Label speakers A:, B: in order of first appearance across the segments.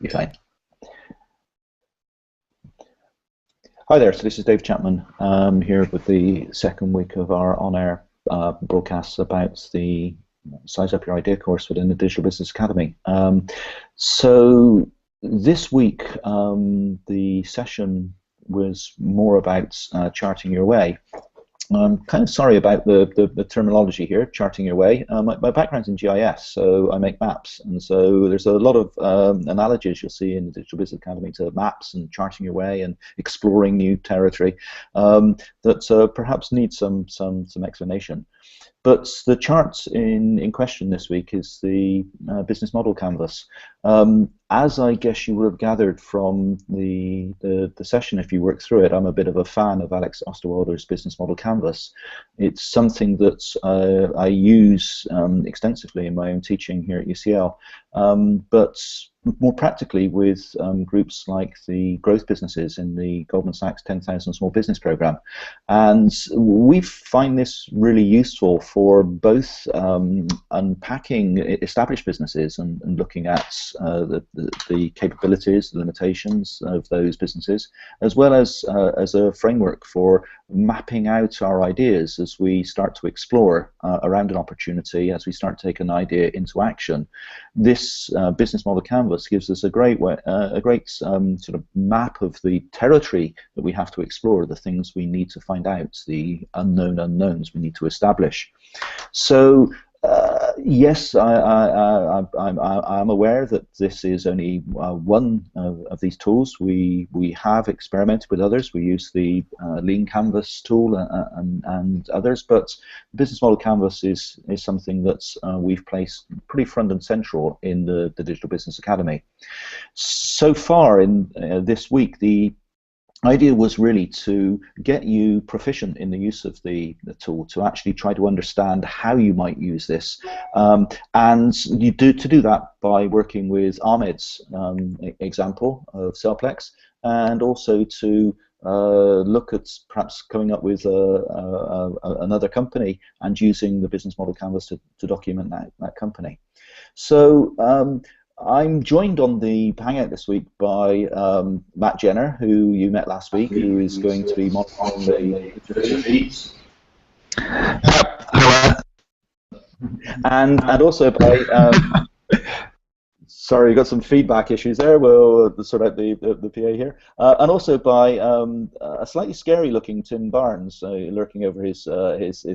A: You're fine. Hi there, so this is Dave Chapman here with the second week of our on-air broadcasts about the Size Up Your Idea course within the Digital Business Academy. So this week the session was more about charting your way. I'm kind of sorry about the terminology here, charting your way. My background's in GIS, so I make maps, and so there's a lot of analogies you'll see in the Digital Business Academy to maps and charting your way and exploring new territory that perhaps needs some explanation. But the chart in question this week is the business model canvas. As I guess you would have gathered from the session if you work through it, I'm a bit of a fan of Alex Osterwalder's business model canvas. It's something that I use extensively in my own teaching here at UCL, but more practically with groups like the growth businesses in the Goldman Sachs 10,000 Small Business Program. And we find this really useful for both unpacking established businesses and looking at the capabilities, the limitations of those businesses, as well as a framework for mapping out our ideas as we start to explore around an opportunity, as we start to take an idea into action. This business model canvas gives us a great sort of map of the territory that we have to explore, the things we need to find out, the unknown unknowns we need to establish. So yes, I'm aware that this is only one of these tools. We have experimented with others. We use the Lean Canvas tool and others, but Business Model Canvas is something that we've placed pretty front and central in the Digital Business Academy. So far in this week, the idea was really to get you proficient in the use of the tool, to actually try to understand how you might use this, and to do that by working with Ahmed's example of Cellplex, and also to look at perhaps coming up with another company and using the business model canvas to document that company. So I'm joined on the Hangout this week by Matt Jenner, who you met last week, who is going to be monitoring the feeds.
B: Hello.
A: And also by sorry, we've got some feedback issues there. We'll sort out the PA here. And also by a slightly scary-looking Tim Barnes lurking over his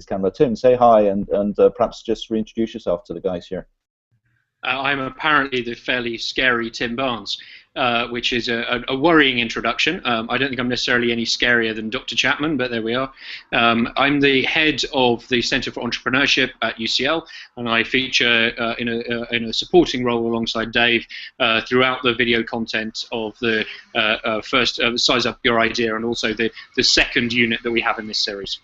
A: camera. Tim, say hi and perhaps just reintroduce yourself to the guys here.
C: I'm apparently the fairly scary Tim Barnes, which is a worrying introduction. I don't think I'm necessarily any scarier than Dr. Chapman, but there we are. I'm the head of the Center for Entrepreneurship at UCL, and I feature in a supporting role alongside Dave throughout the video content of the first Size Up Your Idea, and also the second unit that we have in this series.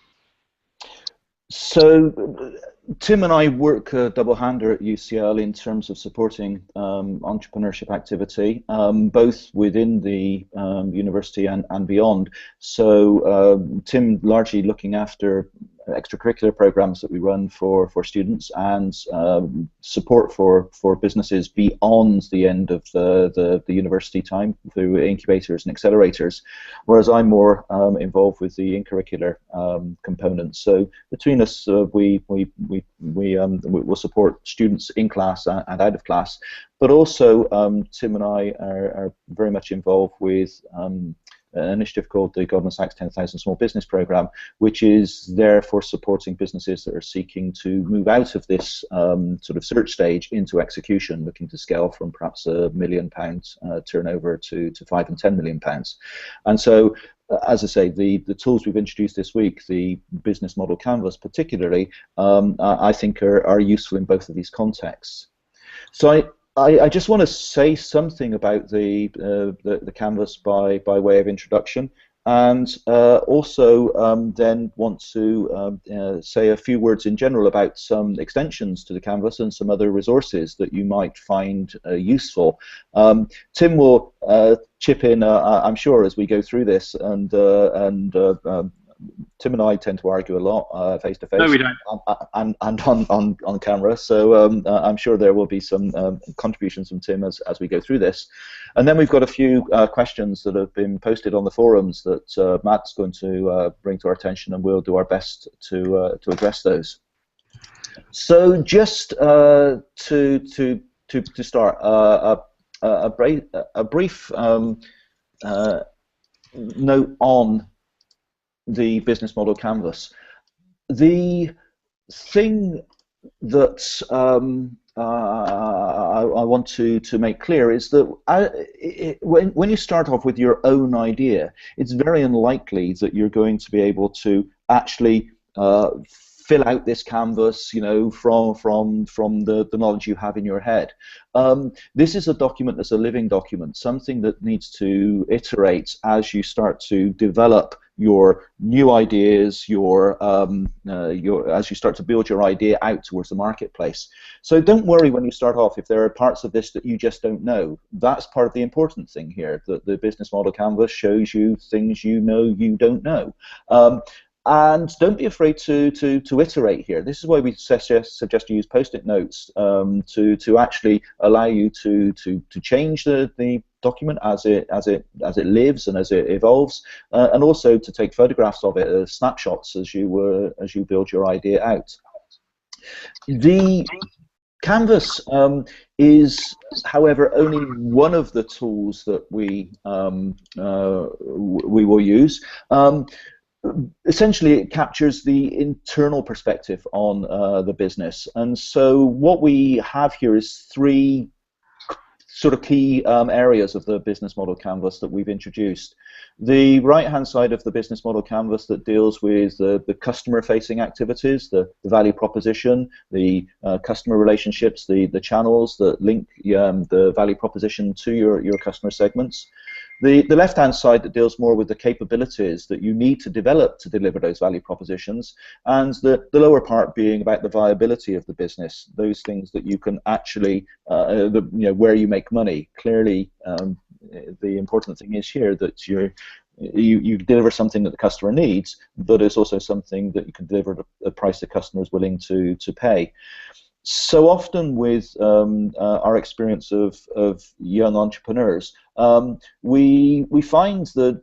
A: So Tim and I work double-hander at UCL in terms of supporting entrepreneurship activity, both within the university and beyond. So Tim largely looking after extracurricular programs that we run for students and support for businesses beyond the end of the university time through incubators and accelerators, whereas I'm more involved with the in-curricular components. So between us, we will support students in class and out of class, but also Tim and I are very much involved with an initiative called the Goldman Sachs 10,000 Small Business Program, which is there for supporting businesses that are seeking to move out of this sort of search stage into execution, looking to scale from perhaps £1 million turnover to £5 and £10 million. And so, as I say, the tools we've introduced this week, the business model canvas particularly, I think are useful in both of these contexts. So I just want to say something about the canvas by way of introduction, and also then want to say a few words in general about some extensions to the canvas and some other resources that you might find useful. Tim will chip in, I'm sure, as we go through this, and Tim and I tend to argue a lot face to
C: No,
A: face
C: we don't.
A: and on camera. So I'm sure there will be some contributions from Tim as we go through this. And then we've got a few questions that have been posted on the forums that Matt's going to bring to our attention, and we'll do our best to address those. So just to start, a brief note on the business model canvas. The thing that I want to make clear is that when you start off with your own idea, it's very unlikely that you're going to be able to actually fill out this canvas, you know, from the knowledge you have in your head. This is a document that's a living document, something that needs to iterate as you start to develop your new ideas, as you start to build your idea out towards the marketplace. So don't worry when you start off if there are parts of this that you just don't know. That's part of the important thing here, that the business model canvas shows you things you know you don't know. And don't be afraid to iterate here. This is why we suggest you use post-it notes to actually allow you to change the document as it lives and as it evolves, and also to take photographs of it as snapshots as you build your idea out. The Canvas is, however, only one of the tools that we will use. Essentially, it captures the internal perspective on the business, and so what we have here is three sort of key areas of the business model canvas that we've introduced. The right-hand side of the business model canvas that deals with the customer-facing activities, the value proposition, the customer relationships, the channels that link the value proposition to your customer segments. The left-hand side that deals more with the capabilities that you need to develop to deliver those value propositions, and the lower part being about the viability of the business, those things that you can actually, where you make money. Clearly, the important thing is here that you deliver something that the customer needs, but it's also something that you can deliver at a price the customer is willing to pay. So often with our experience of young entrepreneurs, we find that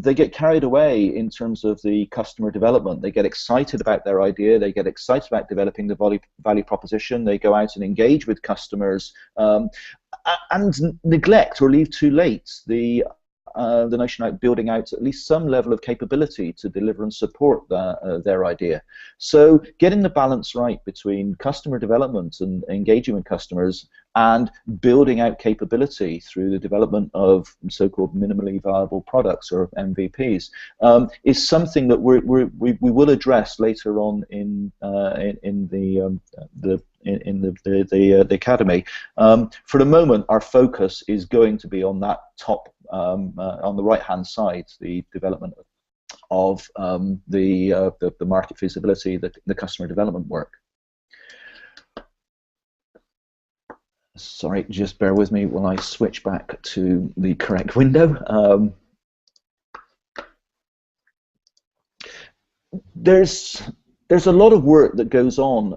A: they get carried away in terms of the customer development. They get excited about their idea, they get excited about developing the value proposition, they go out and engage with customers, and neglect or leave too late the notion of building out at least some level of capability to deliver and support their idea. So getting the balance right between customer development and engaging with customers and building out capability through the development of so-called minimally viable products, or MVPs, is something that we will address later on in the academy. For the moment, our focus is going to be on that top, on the right-hand side, the development of the market feasibility, the customer development work. Sorry, just bear with me while I switch back to the correct window. There's a lot of work that goes on.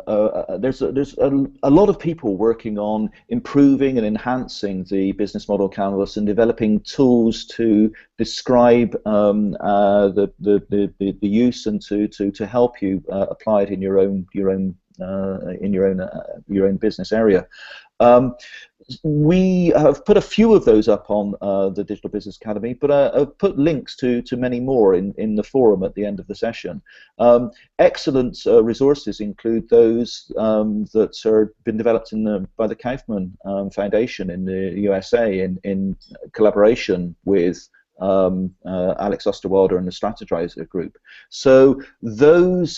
A: There's a lot of people working on improving and enhancing the business model canvas and developing tools to describe the use and to help you apply it in your own business area. We have put a few of those up on the Digital Business Academy, but I've put links to many more in the forum at the end of the session. Excellent resources include those that are been developed by the Kaufman Foundation in the USA in collaboration with Alex Osterwalder and the Strategizer group. So those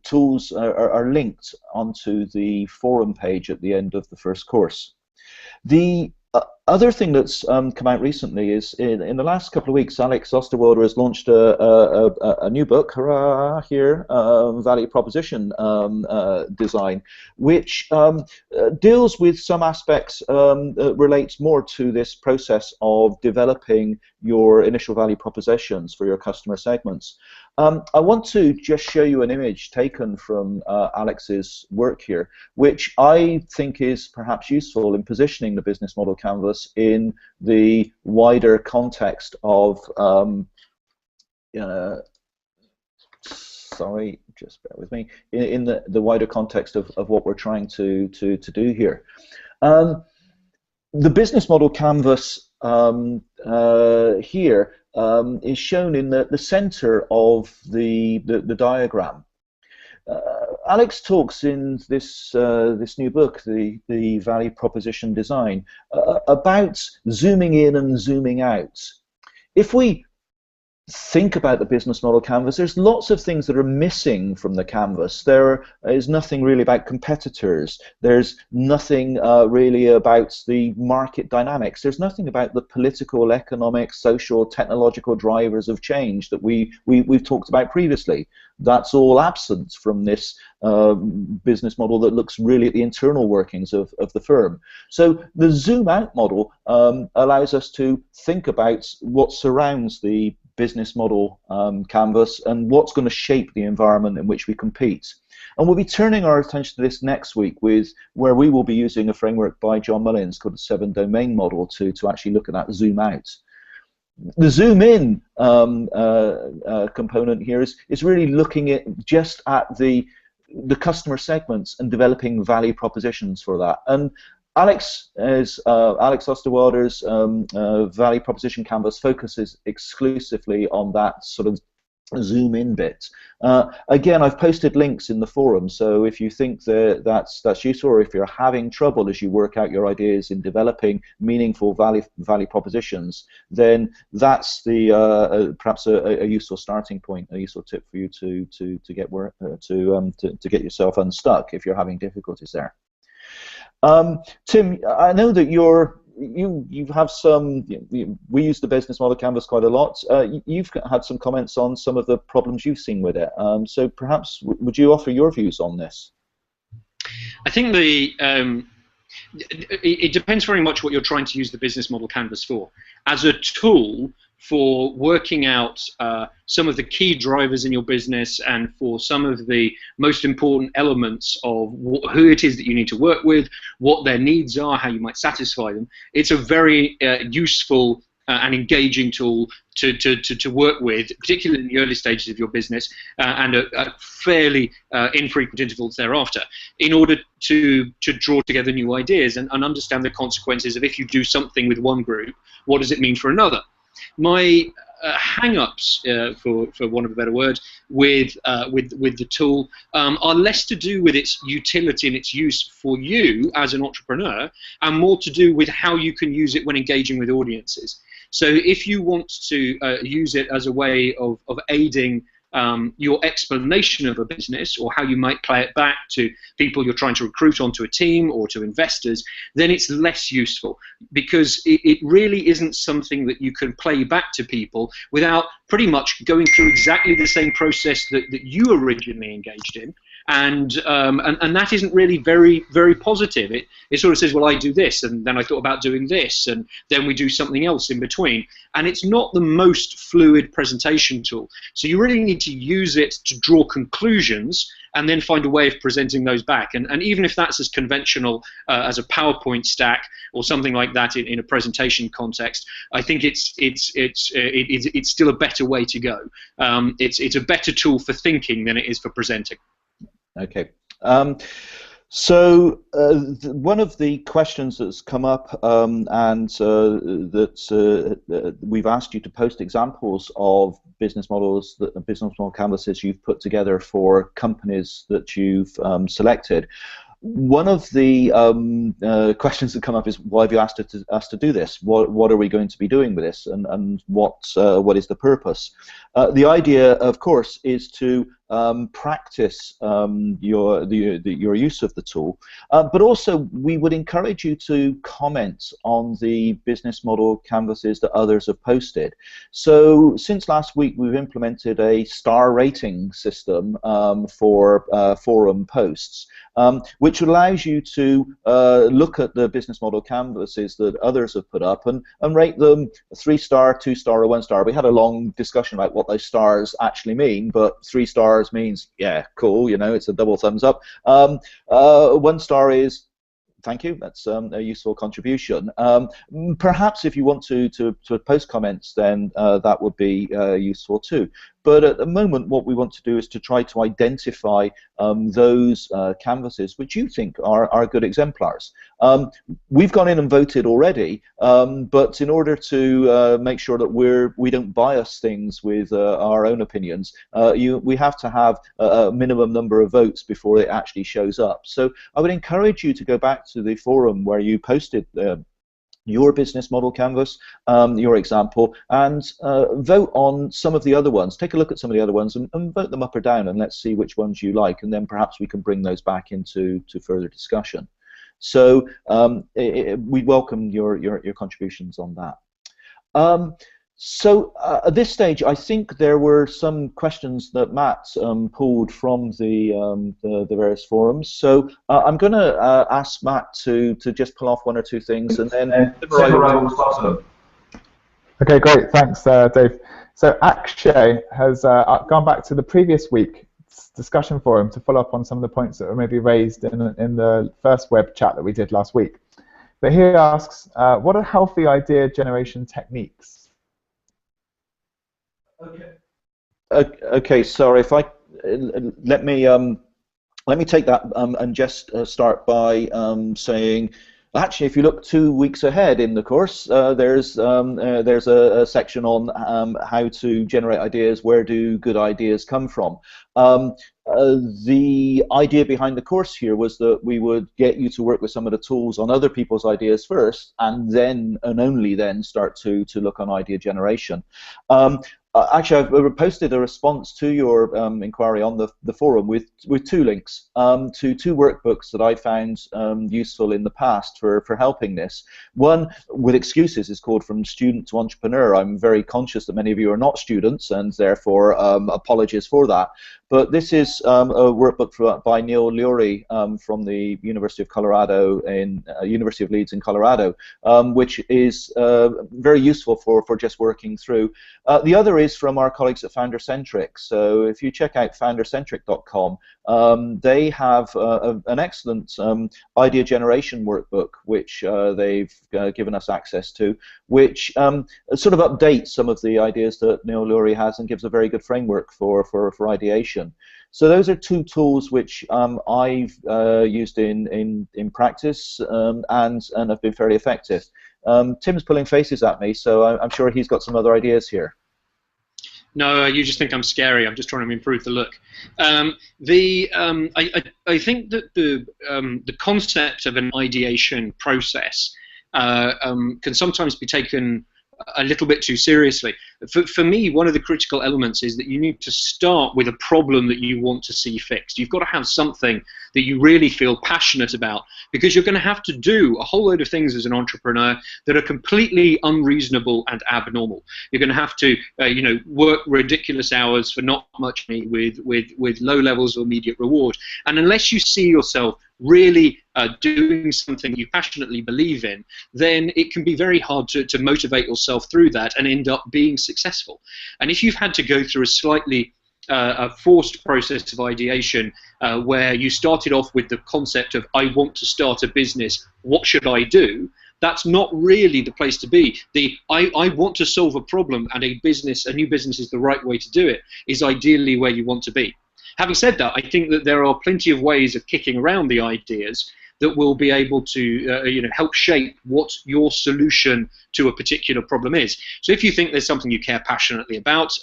A: tools are linked onto the forum page at the end of the first course. The Other thing that's come out recently is in the last couple of weeks, Alex Osterwalder has launched a new book, hurrah, here, Value Proposition Design, which deals with some aspects that relates more to this process of developing your initial value propositions for your customer segments. I want to just show you an image taken from Alex's work here, which I think is perhaps useful in positioning the business model canvas in the wider context of, sorry, just bear with me, in the wider context of what we're trying to do here. The business model canvas here is shown in the center of the diagram. Alex talks in this new book, the Value Proposition Design, about zooming in and zooming out. If we think about the business model canvas, there's lots of things that are missing from the canvas. There is nothing really about competitors. There's nothing really about the market dynamics. There's nothing about the political, economic, social, technological drivers of change that we've talked about previously. That's all absent from this business model that looks really at the internal workings of the firm. So the zoom out model allows us to think about what surrounds the business model canvas and what's going to shape the environment in which we compete. And we'll be turning our attention to this next week, where we will be using a framework by John Mullins called the 7-domain model to actually look at that zoom out. The zoom in component here is really looking at just at the customer segments and developing value propositions for that. And Alex Osterwalder's value proposition canvas focuses exclusively on that sort of zoom in bit. Again, I've posted links in the forum, so if you think that that's useful, or if you're having trouble as you work out your ideas in developing meaningful value propositions, then that's the perhaps a useful starting point, a useful tip for you to get yourself unstuck if you're having difficulties there. Tim, I know that you have some. We use the business model canvas quite a lot. You've had some comments on some of the problems you've seen with it. So perhaps would you offer your views on this?
C: I think it depends very much what you're trying to use the business model canvas for. As a tool for working out some of the key drivers in your business and for some of the most important elements of who it is that you need to work with, what their needs are, how you might satisfy them, it's a very useful and engaging tool to work with, particularly in the early stages of your business and at fairly infrequent intervals thereafter, in order to draw together new ideas and understand the consequences of if you do something with one group, what does it mean for another. My hang-ups, for want of a better word, with the tool are less to do with its utility and its use for you as an entrepreneur, and more to do with how you can use it when engaging with audiences. So if you want to use it as a way of aiding your explanation of a business, or how you might play it back to people you're trying to recruit onto a team or to investors, then it's less useful, because it really isn't something that you can play back to people without pretty much going through exactly the same process that you originally engaged in. And that isn't really very, very positive. It sort of says, well, I do this, and then I thought about doing this, and then we do something else in between. And it's not the most fluid presentation tool. So you really need to use it to draw conclusions and then find a way of presenting those back. And even if that's as conventional as a PowerPoint stack or something like that in a presentation context, I think it's still a better way to go. It's a better tool for thinking than it is for presenting.
A: Okay. So one of the questions that's come up and that we've asked you to post examples of business models, business model canvases you've put together for companies that you've selected. One of the questions that come up is, why have you asked us to do this? What are we going to be doing with this, and what is the purpose? The idea, of course, is to practice your use of the tool, but also we would encourage you to comment on the business model canvases that others have posted. So since last week we've implemented a star rating system for forum posts, which allows you to look at the business model canvases that others have put up and rate them 3-star, 2-star, or 1-star. We had a long discussion about what those stars actually mean, but 3 stars means, yeah, cool, you know, it's a double thumbs up. 1 star is thank you, that's a useful contribution. Perhaps if you want to post comments, then that would be useful too. But at the moment, what we want to do is to try to identify those canvases which you think are good exemplars. We've gone in and voted already, but in order to make sure that we don't bias things with our own opinions, we have to have a minimum number of votes before it actually shows up. So I would encourage you to go back to the forum where you posted your business model canvas, your example, and vote on some of the other ones. Take a look at some of the other ones and vote them up or down, and let's see which ones you like, and then perhaps we can bring those back into further discussion. So we welcome your contributions on that. So at this stage, I think there were some questions that Matt pulled from the various forums. So I'm going to ask Matt to just pull off 1 or 2 things, and then
B: summarize all of them. Okay, great. Thanks, Dave. So Akshay has gone back to the previous week's discussion forum to follow up on some of the points that were maybe raised in the first web chat that we did last week. But he asks, what are healthy idea generation techniques?
A: Okay. Sorry. If let me take that and just start by saying, actually, if you look 2 weeks ahead in the course, there's a section on how to generate ideas. Where do good ideas come from? The idea behind the course here was that we would get you to work with some of the tools on other people's ideas first, and then and only then start to look on idea generation. Actually, I've posted a response to your inquiry on the forum with 2 links to 2 workbooks that I found useful in the past for helping this. One, with excuses, is called From Student to Entrepreneur. I'm very conscious that many of you are not students, and therefore apologies for that. But this is a workbook by Neil Lurie from the University of Colorado in University of Leeds in Colorado, which is very useful for just working through. The other is from our colleagues at FounderCentric. So if you check out foundercentric.com, they have an excellent idea generation workbook, which they've given us access to, which sort of updates some of the ideas that Neil Lurie has and gives a very good framework for ideation. So those are 2 tools which I've used in practice and have been fairly effective. Tim's pulling faces at me, so I'm sure he's got some other ideas here.
C: No, you just think I'm scary. I'm just trying to improve the look. I think that the concept of an ideation process can sometimes be taken a little bit too seriously. For me, one of the critical elements is that you need to start with a problem that you want to see fixed. You've got to have something that you really feel passionate about, because you're going to have to do a whole load of things as an entrepreneur that are completely unreasonable and abnormal. You're going to have to work ridiculous hours for not much money with low levels of immediate reward. And unless you see yourself really doing something you passionately believe in, then it can be very hard to motivate yourself through that and end up being successful. And if you've had to go through a slightly forced process of ideation where you started off with the concept of, I want to start a business, what should I do? That's not really the place to be. I want to solve a problem, and a new business is the right way to do it, is ideally where you want to be. Having said that, I think that there are plenty of ways of kicking around the ideas that will be able to help shape what your solution to a particular problem is. So if you think there's something you care passionately about,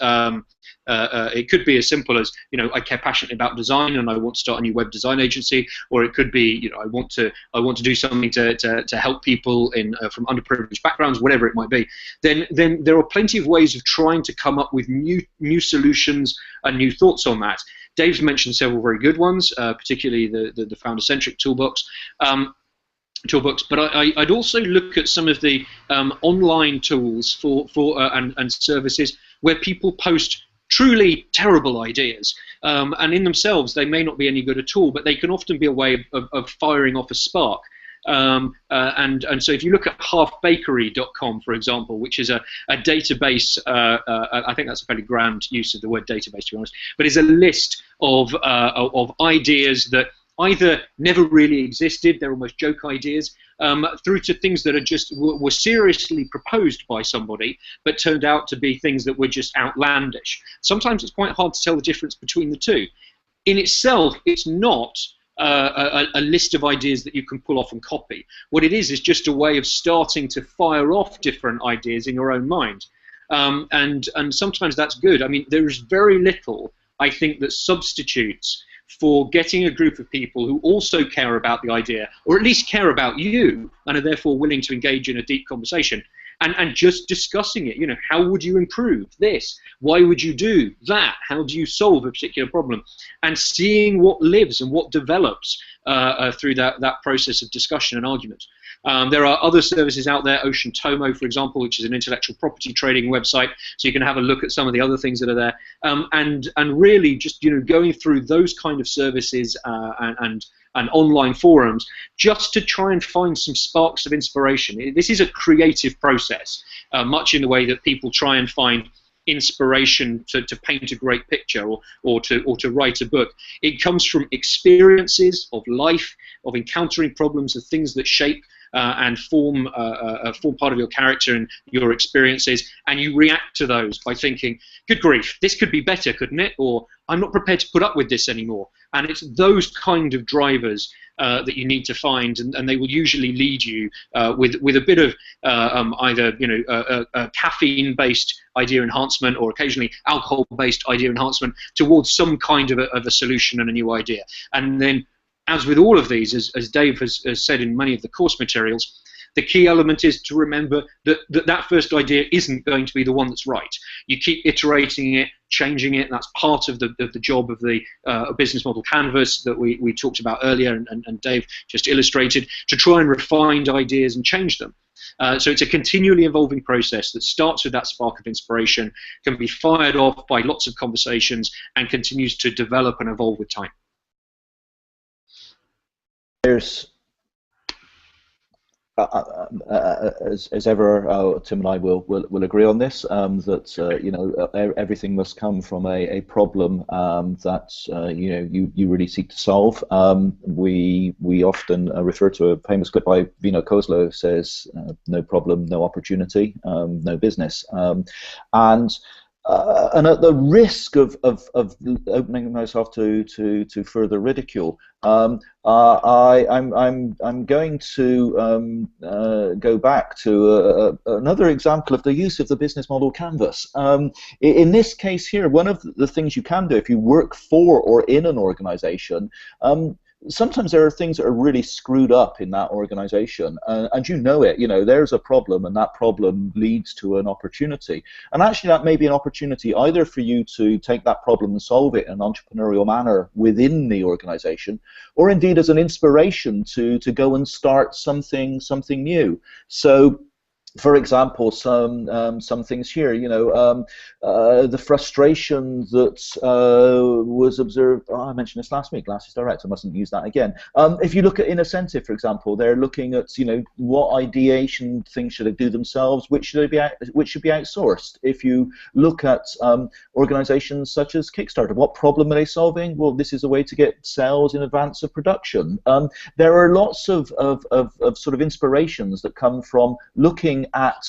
C: it could be as simple as, I care passionately about design and I want to start a new web design agency, or it could be, I want to do something to help people from underprivileged backgrounds, whatever it might be. Then there are plenty of ways of trying to come up with new solutions and new thoughts on that. Dave's mentioned several very good ones, particularly the founder-centric toolbox. Toolbox, but I'd also look at some of the online tools and services where people post truly terrible ideas, and in themselves they may not be any good at all, but they can often be a way of firing off a spark. And so if you look at halfbakery.com, for example, which is a database, I think that's a fairly grand use of the word database, to be honest, but is a list of ideas that either never really existed, they're almost joke ideas, through to things that are just were seriously proposed by somebody, but turned out to be things that were just outlandish. Sometimes it's quite hard to tell the difference between the two. In itself, it's not a list of ideas that you can pull off and copy. What it is just a way of starting to fire off different ideas in your own mind. And sometimes that's good. I mean, there is very little, I think, that substitutes for getting a group of people who also care about the idea, or at least care about you, and are therefore willing to engage in a deep conversation, and just discussing it. You know, how would you improve this? Why would you do that? How do you solve a particular problem? And seeing what lives and what develops through that process of discussion and argument. There are other services out there, Ocean Tomo, for example, which is an intellectual property trading website, so you can have a look at some of the other things that are there, and really just, you know, going through those kind of services and online forums just to try and find some sparks of inspiration. This is a creative process, much in the way that people try and find inspiration to paint a great picture or to write a book. It comes from experiences of life, of encountering problems, of things that shape and form part of your character and your experiences, and you react to those by thinking, good grief, this could be better, couldn't it? Or I'm not prepared to put up with this anymore. And it's those kind of drivers that you need to find, and they will usually lead you with a bit of either, you know, caffeine-based idea enhancement, or occasionally alcohol-based idea enhancement, towards some kind of a solution and a new idea. And then, as with all of these, as Dave has said in many of the course materials, the key element is to remember that first idea isn't going to be the one that's right. You keep iterating it, changing it. That's part of the job of the business model canvas that we talked about earlier, and Dave just illustrated, to try and refine ideas and change them. So it's a continually evolving process that starts with that spark of inspiration, can be fired off by lots of conversations, and continues to develop and evolve with time.
A: There's, as ever, Tim and I will agree on this, that you know, everything must come from a problem that you know, you really seek to solve. We often refer to a famous clip by Vino Kozlo, says, "No problem, no opportunity, no business," and at the risk of opening myself to further ridicule, I'm going to go back to another example of the use of the business model canvas. In this case here, one of the things you can do if you work for or in an organization, sometimes there are things that are really screwed up in that organization, and you know it. You know, there's a problem, and that problem leads to an opportunity. And actually, that may be an opportunity either for you to take that problem and solve it in an entrepreneurial manner within the organization, or indeed as an inspiration to go and start something new. So, for example, some things here, you know, the frustration that was observed. Oh, I mentioned this last week. Glasses Direct. I mustn't use that again. If you look at Innocentive, for example, they're looking at, you know, what ideation things should they do themselves, which should be outsourced. If you look at organisations such as Kickstarter, what problem are they solving? Well, this is a way to get sales in advance of production. There are lots of sort of inspirations that come from looking at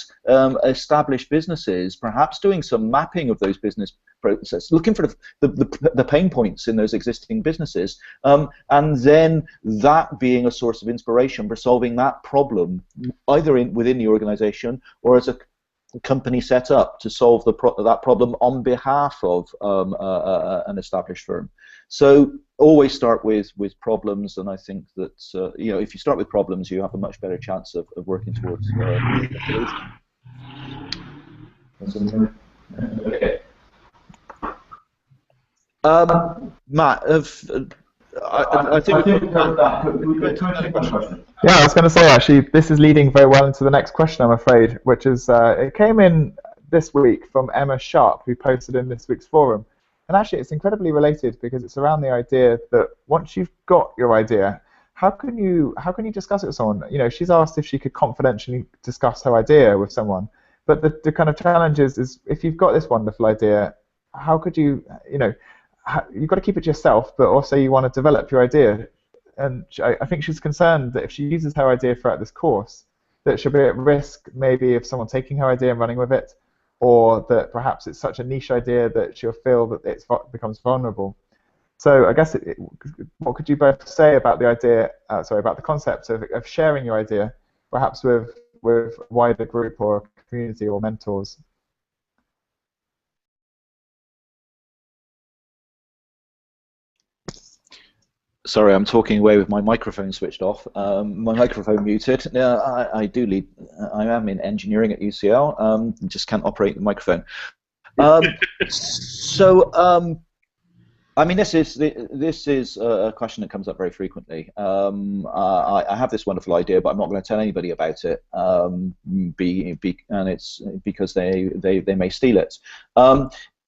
A: established businesses, perhaps doing some mapping of those business processes, looking for the pain points in those existing businesses, and then that being a source of inspiration for solving that problem, either within the organization or as a company set up to solve that problem on behalf of an established firm. So always start with problems, and I think that you know, if you start with problems, you have a much better chance of working towards a solution. Okay. Matt, I think we covered that. Can we take the question?
B: Yeah, I was going to say, actually, this is leading very well into the next question, I'm afraid, which is, it came in this week from Emma Sharp, who posted in this week's forum. And actually, it's incredibly related because it's around the idea that once you've got your idea, how can you discuss it with someone? You know, she's asked if she could confidentially discuss her idea with someone. But the kind of challenge is if you've got this wonderful idea, how could you, you've got to keep it to yourself, but also you want to develop your idea. And I think she's concerned that if she uses her idea throughout this course, that she'll be at risk maybe of someone taking her idea and running with it, or that perhaps it's such a niche idea that she'll feel that it becomes vulnerable. So I guess what could you both say about the idea, about the concept of sharing your idea, perhaps with a wider group or community or mentors?
A: Sorry, I'm talking away with my microphone switched off. My microphone muted. I do lead. I am in engineering at UCL. Just can't operate the microphone. I mean, this is a question that comes up very frequently. I have this wonderful idea, but I'm not going to tell anybody about it. And it's because they may steal it.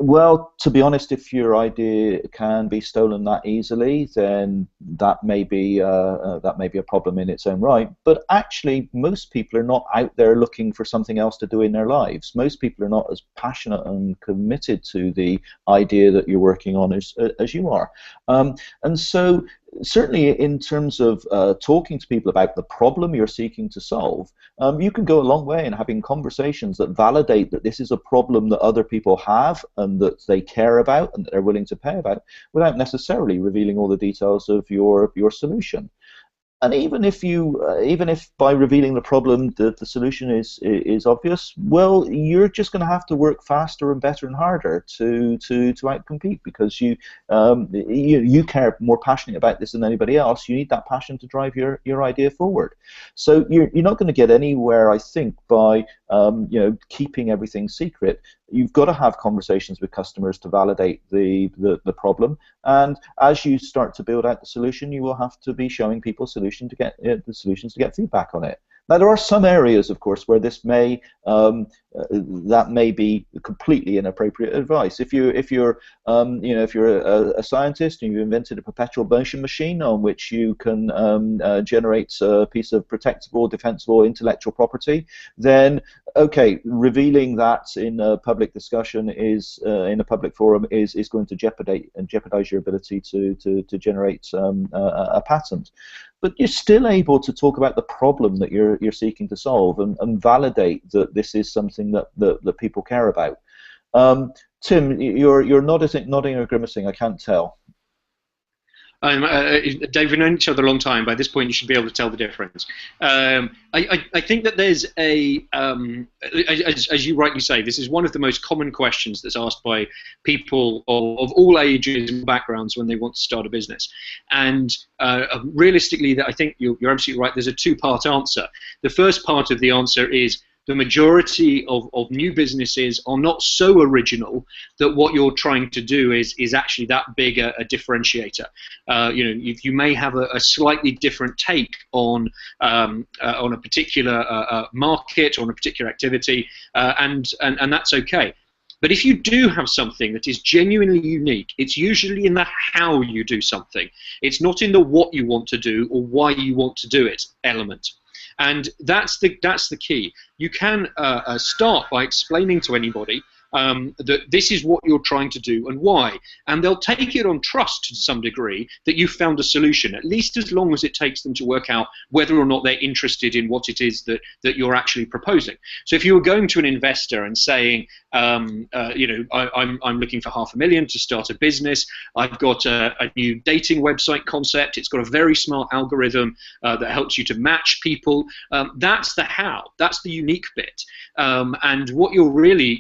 A: Well, to be honest, if your idea can be stolen that easily, then that may be a problem in its own right. But actually, most people are not out there looking for something else to do in their lives. Most people are not as passionate and committed to the idea that you're working on as you are. And so, certainly in terms of talking to people about the problem you're seeking to solve, you can go a long way in having conversations that validate that this is a problem that other people have and that they care about and that they're willing to pay about, without necessarily revealing all the details of your solution. And even if by revealing the problem the solution is obvious, well, you're just going to have to work faster and better and harder to outcompete, because you care more passionately about this than anybody else. You need that passion to drive your idea forward. So you're not going to get anywhere, I think, by keeping everything secret. You've got to have conversations with customers to validate the problem, and as you start to build out the solution, you will have to be showing people solutions to get feedback on it. Now, there are some areas, of course, where this may be completely inappropriate advice. If you're a scientist and you've invented a perpetual motion machine on which you can generate a piece of protectable, defensible intellectual property, then okay, revealing that in a public discussion in a public forum is going to jeopardize your ability to generate a patent. But you're still able to talk about the problem that you're seeking to solve and validate that this is something that people care about. Tim, you're nodding or grimacing. I can't tell.
C: Dave, we've known each other a long time. By this point, you should be able to tell the difference. I think that there's as you rightly say, this is one of the most common questions that's asked by people of all ages and backgrounds when they want to start a business. And realistically, I think you're absolutely right. There's a two-part answer. The first part of the answer is the majority of new businesses are not so original that what you're trying to do is actually that big a differentiator. You may have a slightly different take on a particular market, on a particular activity, and that's okay. But if you do have something that is genuinely unique, it's usually in the how you do something. It's not in the what you want to do or why you want to do it element. And that's the key. You can start by explaining to anybody that this is what you're trying to do and why, and they'll take it on trust to some degree that you've found a solution, at least as long as it takes them to work out whether or not they're interested in what it is that you're actually proposing. So if you were going to an investor and saying, I'm looking for $500,000 to start a business, I've got a new dating website concept, it's got a very smart algorithm that helps you to match people, that's the how, that's the unique bit. And what you'll really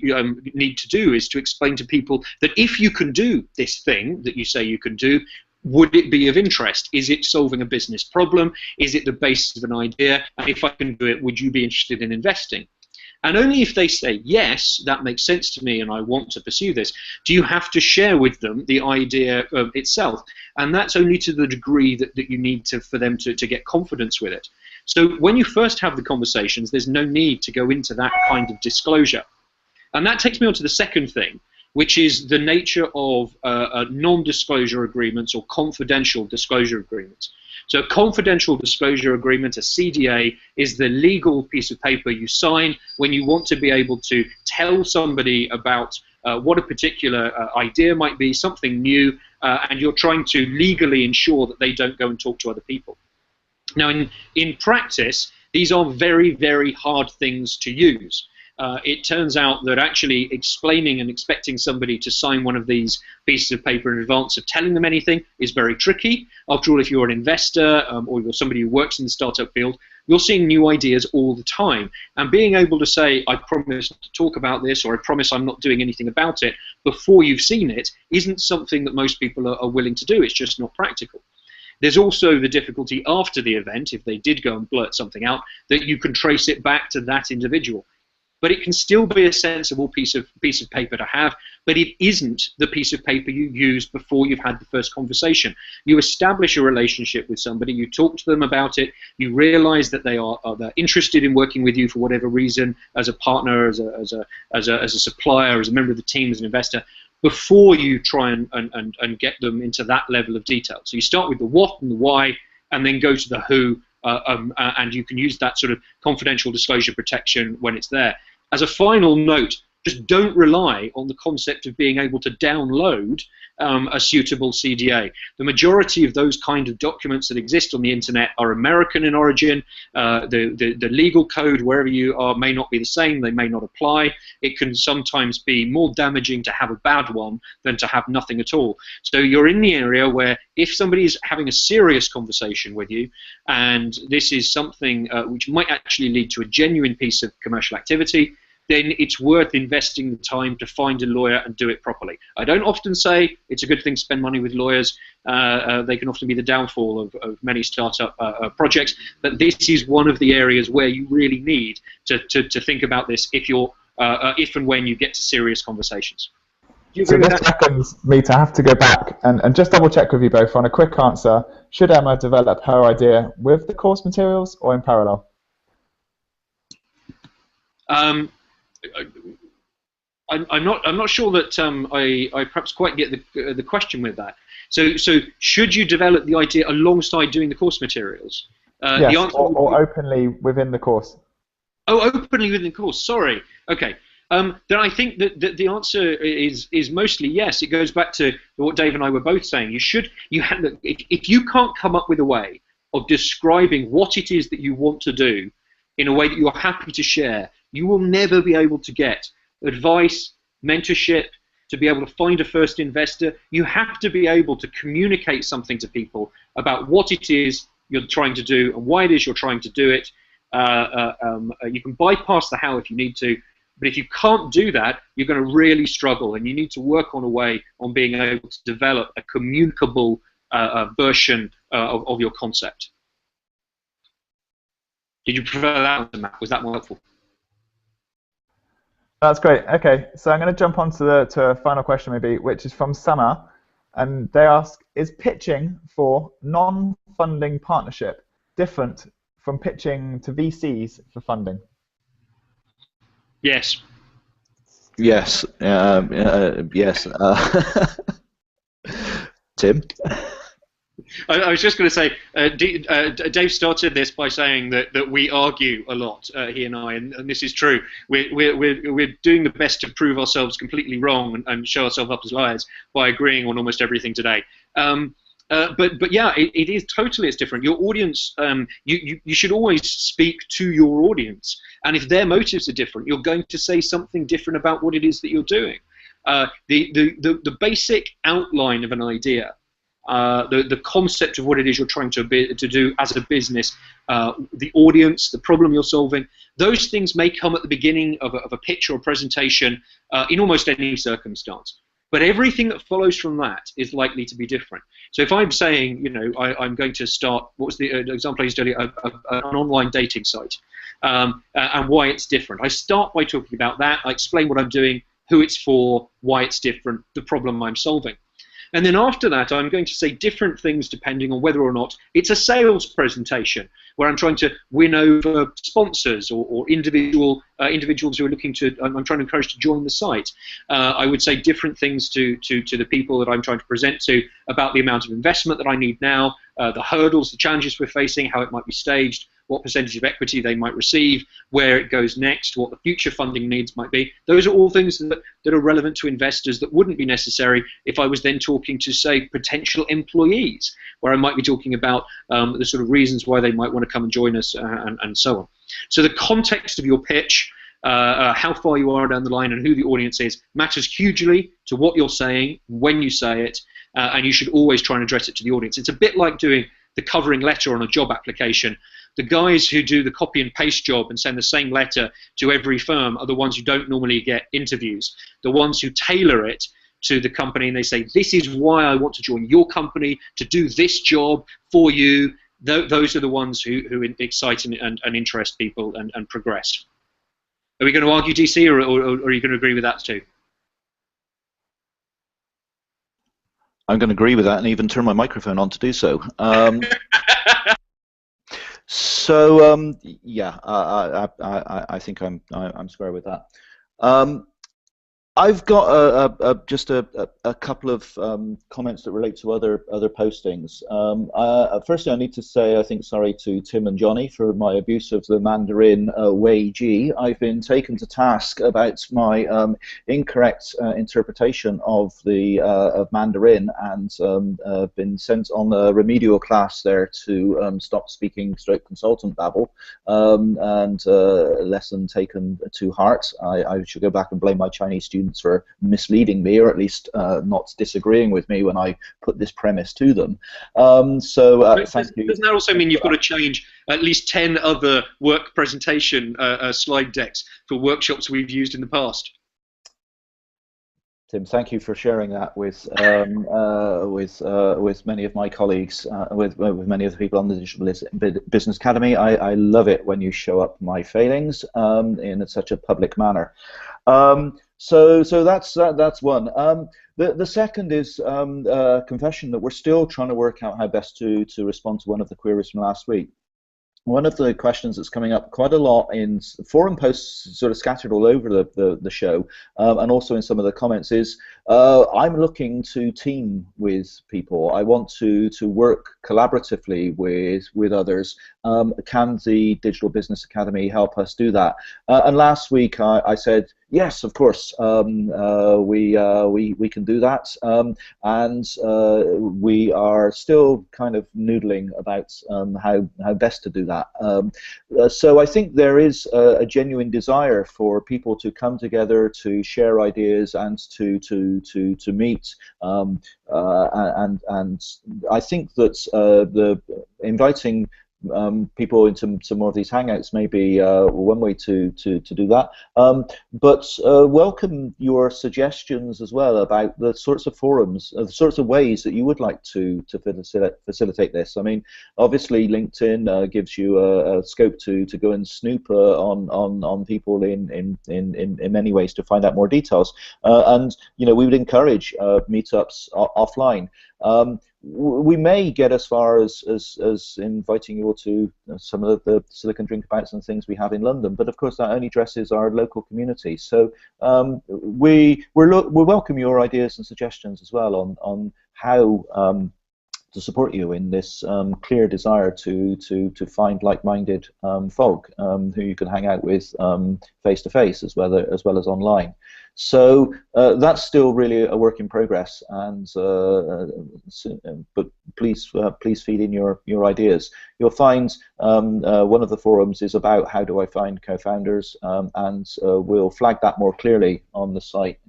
C: need to do is to explain to people that if you can do this thing that you say you can do, would it be of interest? Is it solving a business problem? Is it the basis of an idea? And if I can do it, would you be interested in investing? And only if they say, yes, that makes sense to me and I want to pursue this, do you have to share with them the idea itself. And that's only to the degree that you need for them to get confidence with it. So when you first have the conversations, there's no need to go into that kind of disclosure. And that takes me on to the second thing, which is the nature of non-disclosure agreements or confidential disclosure agreements. So a confidential disclosure agreement, a CDA, is the legal piece of paper you sign when you want to be able to tell somebody about what a particular idea might be, something new, and you're trying to legally ensure that they don't go and talk to other people. Now, in practice, these are very, very hard things to use. It turns out that actually explaining and expecting somebody to sign one of these pieces of paper in advance of telling them anything is very tricky. After all, if you're an investor or you're somebody who works in the startup field, you're seeing new ideas all the time. And being able to say, I promise not to talk about this, or I promise I'm not doing anything about it, before you've seen it, isn't something that most people are willing to do. It's just not practical. There's also the difficulty after the event, if they did go and blurt something out, that you can trace it back to that individual. But it can still be a sensible piece of paper to have, but it isn't the piece of paper you use before you've had the first conversation. You establish a relationship with somebody, you talk to them about it, you realize that they're interested in working with you for whatever reason, as a partner, as a supplier, as a member of the team, as an investor, before you try and get them into that level of detail. So you start with the what and the why, and then go to the who, and you can use that sort of confidential disclosure protection when it's there. As a final note, just don't rely on the concept of being able to download a suitable CDA. The majority of those kind of documents that exist on the internet are American in origin. The legal code, wherever you are, may not be the same. They may not apply. It can sometimes be more damaging to have a bad one than to have nothing at all. So you're in the area where if somebody is having a serious conversation with you, and this is something which might actually lead to a genuine piece of commercial activity, then it's worth investing the time to find a lawyer and do it properly. I don't often say it's a good thing to spend money with lawyers. They can often be the downfall of many startup projects, but this is one of the areas where you really need to think about this if and when you get to serious conversations.
B: So this reckons me to have to go back and just double check with you both on a quick answer. Should Emma develop her idea with the course materials or in parallel?
C: I'm not sure that I perhaps quite get the question with that. So should you develop the idea alongside doing the course materials?
B: Yes, the answer or openly within the course.
C: Oh, openly within the course. Sorry. Okay. Then I think that the answer is mostly yes. It goes back to what Dave and I were both saying. If you can't come up with a way of describing what it is that you want to do in a way that you're happy to share, you will never be able to get advice, mentorship, to be able to find a first investor. You have to be able to communicate something to people about what it is you're trying to do and why it is you're trying to do it. You can bypass the how if you need to, but if you can't do that, you're going to really struggle, and you need to work on a way on being able to develop a communicable version of your concept. Did you prefer that, Matt? Was that more helpful?
B: That's great. Okay, so I'm going to jump on to a final question maybe, which is from Summer, and they ask, is pitching for non-funding partnership different from pitching to VCs for funding?
C: Yes.
A: Yes. Yes. Tim?
C: I was just going to say, Dave started this by saying that we argue a lot, he and I, and this is true. We're doing the best to prove ourselves completely wrong and show ourselves up as liars by agreeing on almost everything today. But yeah, it is totally, it's different. Your audience, you should always speak to your audience, and if their motives are different, you're going to say something different about what it is that you're doing. The basic outline of an idea, the concept of what it is you're trying to do as a business, the audience, the problem you're solving, those things may come at the beginning of a pitch or a presentation in almost any circumstance. But everything that follows from that is likely to be different. So if I'm saying, I'm going to start, what was the example I used earlier, an online dating site, and why it's different. I start by talking about that. I explain what I'm doing, who it's for, why it's different, the problem I'm solving. And then after that, I'm going to say different things depending on whether or not it's a sales presentation where I'm trying to win over sponsors or individuals who are looking to, I'm trying to encourage to join the site. I would say different things to the people that I'm trying to present to about the amount of investment that I need now, the hurdles, the challenges we're facing, how it might be staged, what percentage of equity they might receive, where it goes next, what the future funding needs might be. Those are all things that are relevant to investors that wouldn't be necessary if I was then talking to, say, potential employees, where I might be talking about the sort of reasons why they might want to come and join us and so on. So the context of your pitch, how far you are down the line and who the audience is, matters hugely to what you're saying, when you say it, and you should always try and address it to the audience. It's a bit like doing the covering letter on a job application. The guys who do the copy and paste job and send the same letter to every firm are the ones who don't normally get interviews. The ones who tailor it to the company and they say, this is why I want to join your company, to do this job for you, those are the ones who excite and interest people and progress. Are we going to argue, DC, or are you going to agree with that too?
A: I'm going to agree with that and even turn my microphone on to do so. Yeah, I think I'm square with that. I've got just a couple of comments that relate to other postings. Firstly, I need to say I think sorry to Tim and Johnny for my abuse of the Mandarin Wei Ji. I've been taken to task about my incorrect interpretation of the of Mandarin and been sent on a remedial class there to stop speaking stroke consultant babble and lesson taken to heart. I should go back and blame my Chinese students for misleading me, or at least not disagreeing with me when I put this premise to them. Thank you.
C: Doesn't that also mean you've got to change at least 10 other work presentation slide decks for workshops we've used in the past?
A: Tim, thank you for sharing that with many of my colleagues, with many of the people on the Digital Business Academy. I love it when you show up my failings in such a public manner. So that's one. The second is confession that we're still trying to work out how best to respond to one of the queries from last week. One of the questions that's coming up quite a lot in forum posts sort of scattered all over the show and also in some of the comments is I'm looking to team with people. I want to work collaboratively with others. Can the Digital Business Academy help us do that? And last week I said, yes, of course, we can do that, and we are still kind of noodling about how best to do that. So I think there is a genuine desire for people to come together, to share ideas, and to meet. And I think that the inviting people into some more of these hangouts may be one way to do that. But welcome your suggestions as well about the sorts of forums, the sorts of ways that you would like to facilitate this. I mean, obviously LinkedIn gives you a scope to go and snoop on people in many ways to find out more details. And we would encourage meetups offline. We may get as far as inviting you all to some of the Silicon Drinkabouts and things we have in London, but of course that only addresses our local community. So we welcome your ideas and suggestions as well on how to support you in this clear desire to find like-minded folk who you can hang out with face to face as well as online. So that's still really a work in progress, and but please feed in your ideas. You'll find one of the forums is about how do I find co-founders, and we'll flag that more clearly on the site.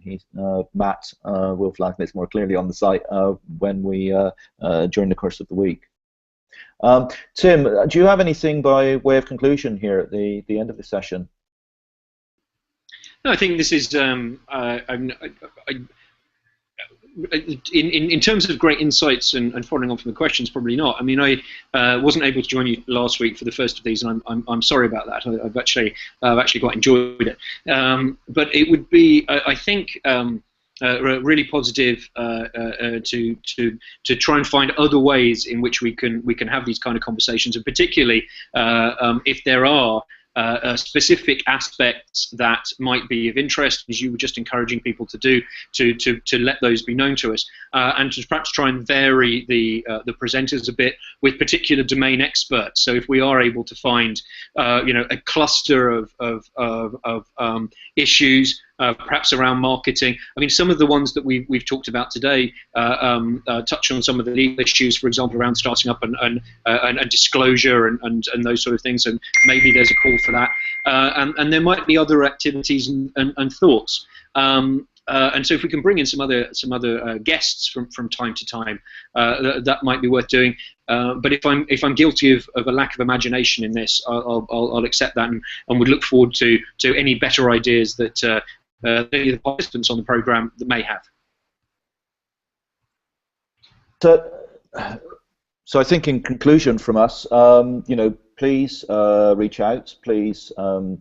A: Matt will flag this more clearly on the site when we during the course of the week. Tim, do you have anything by way of conclusion here at the end of the session?
C: No, I think this is. in terms of great insights and following on from the questions, probably not. I mean, I wasn't able to join you last week for the first of these, and I'm sorry about that. I've actually quite enjoyed it. But it would be, I think, really positive to try and find other ways in which we can have these kind of conversations, and particularly if there are specific aspects that might be of interest, as you were just encouraging people to do, to let those be known to us, and to perhaps try and vary the presenters a bit with particular domain experts. So if we are able to find a cluster of issues, perhaps around marketing. I mean, some of the ones that we've talked about today touch on some of the legal issues, for example, around starting up and disclosure and those sort of things, and maybe there's a call for that. And there might be other activities and thoughts. And so if we can bring in some other guests from time to time, that might be worth doing. But if I'm guilty of a lack of imagination in this, I'll accept that and would look forward to any better ideas that any of the participants on the program that may have.
A: So I think in conclusion from us, please reach out. Please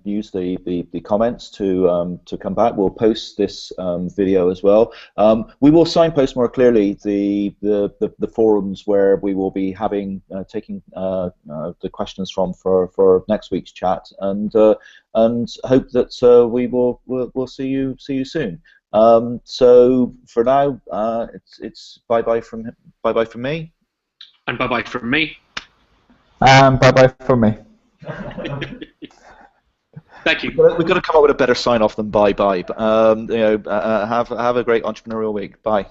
A: use the comments to come back. We'll post this video as well. We will signpost more clearly the forums where we will be taking the questions from for next week's chat, and hope that we'll see you soon. So for now, it's bye from me.
C: And bye-bye from me.
B: Bye-bye from me.
C: Thank you.
A: We've got to come up with a better sign-off than bye-bye. But have a great entrepreneurial week. Bye.